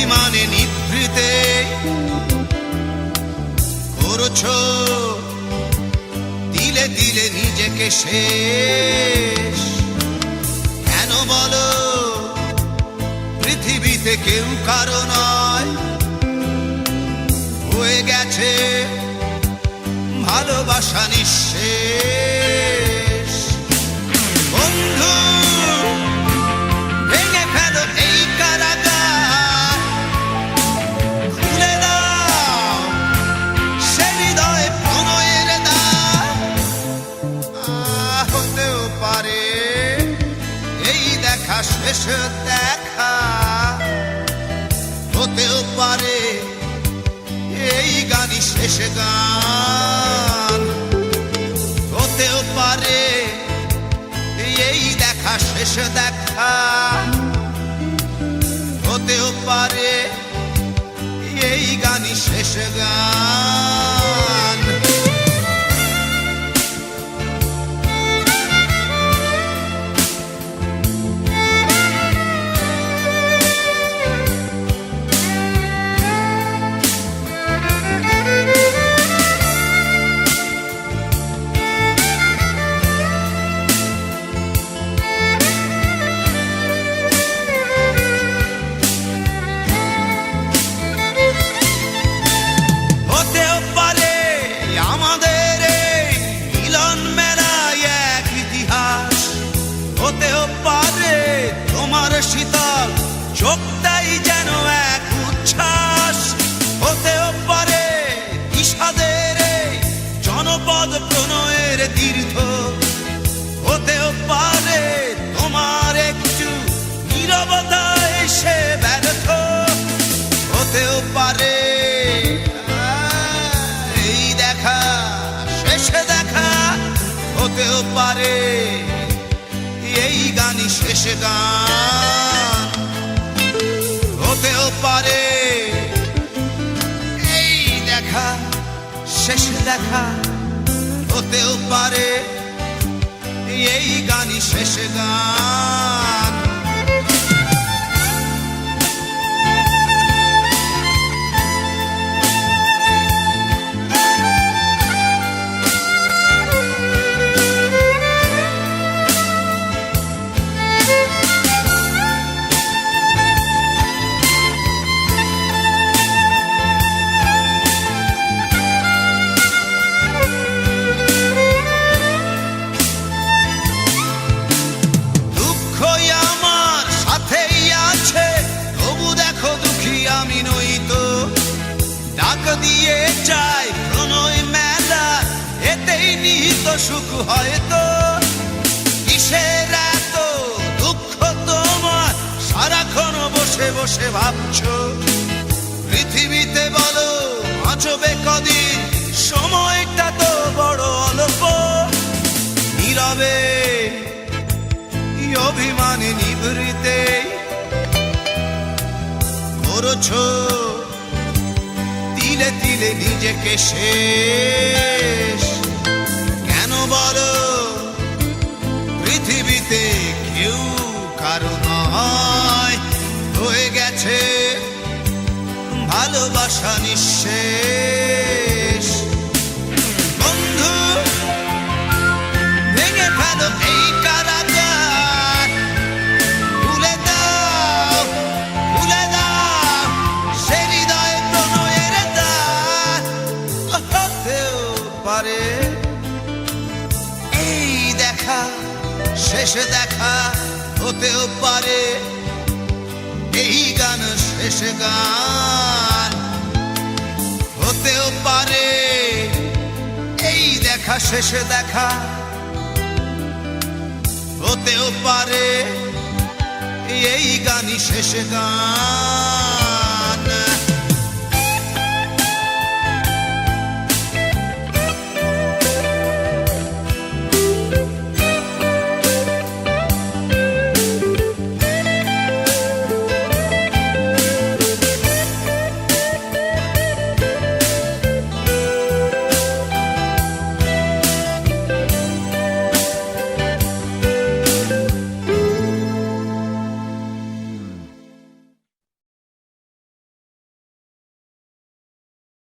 অভিমানে নিভৃতে করছো দিলে দিলে নিজেকে শেষ। কেন বলো পৃথিবীতে কেউ কারো নয়, হয়ে গেছে ভালোবাসা নিঃশেষ। বন্ধু ভেঙে ফেলো এই কারাগার, খুলে দাও সে হৃদয়ে প্রণয়ের দ্বার। হতেও পারে এই দেখা শেষ দেখা, হতেও পারে এই গানই শেষ গান, হতেও পারে এই দেখা শেষ দেখা, হতেও পারে এই গানই শেষ গান। শীতল চোখটাই যেন এক উচ্ছ্বাস, হতেও পারে বিষাদের জনপদ প্রণয়ের তীর্থ, হতেও পারে তোমার একটু নীরবতা এসে ব্যর্থ, হতেও পারে এই দেখা শেষে দেখা, হতেও পারে এই গানই শেষ গান, হতেও পারে এই দেখা শেষ দেখা, হতেও পারে এই গানই শেষ গান। দিয়ে চাই প্রণয় মেলা, এতেই নিহিত সুখ হয়তো। কিসের এত দুঃখ তোমার সারাক্ষণ বসে বসে ভাবছো, পৃথিবীতে বলো বাঁচবে কদিন, সময়টা তো বড় অল্প। নীরবে অভিমানে নিভৃতে করছো দিলে দিলে নিজেকে শেষ। কেন বলো পৃথিবীতে কেউ কারো নয়, হয়ে গেছে ভালোবাসা নিঃশেষ। বন্ধু ভেঙে ফেলো এই কারাগার, খুলে দাও খুলে দাও সে হৃদয়ে প্রণয়ের দ্বার। হতেও পারে এই দেখা শেষ দেখা, হতেও পারে এই গান শেষ গান, হতেও পারে এই দেখা শেষ দেখা, হতেও পারে এই গানই শেষ গান।